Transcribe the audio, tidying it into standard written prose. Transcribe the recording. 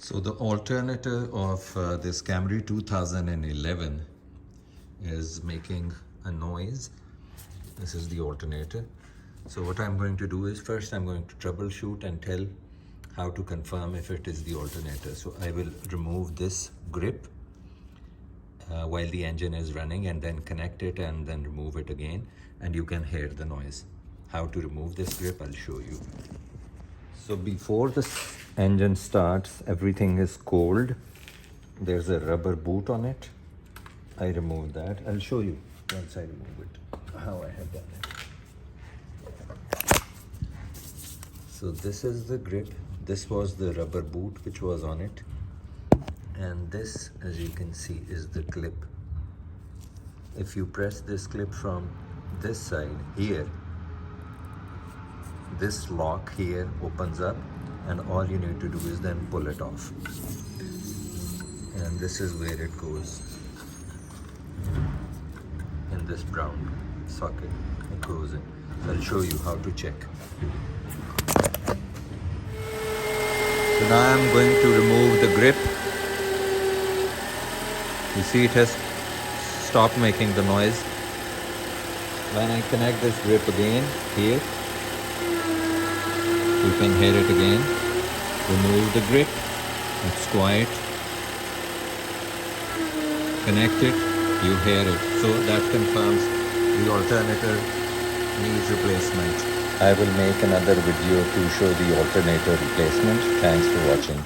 So the alternator of this Camry 2011 is making a noise. This is the alternator. So what I'm going to do is first I'm going to troubleshoot and tell how to confirm if it is the alternator. So I will remove this grip while the engine is running and then connect it and then remove it again, and you can hear the noise. How to remove this grip, I'll show you. So before the engine starts, everything is cold. There's a rubber boot on it. I removed that. I'll show you once I remove it how I have done it. So this is the grip. This was the rubber boot which was on it. And this, as you can see, is the clip. If you press this clip from this side here, this lock here opens up, and all you need to do is then pull it off. And this is where it goes. In this brown socket, it goes in. I'll show you how to check. So now I'm going to remove the grip. You see it has stopped making the noise. When I connect this grip again here, you can hear it again. Remove the grip, it's quiet. Connect it, you hear it. So that confirms the alternator needs replacement. I will make another video to show the alternator replacement. Thanks for watching.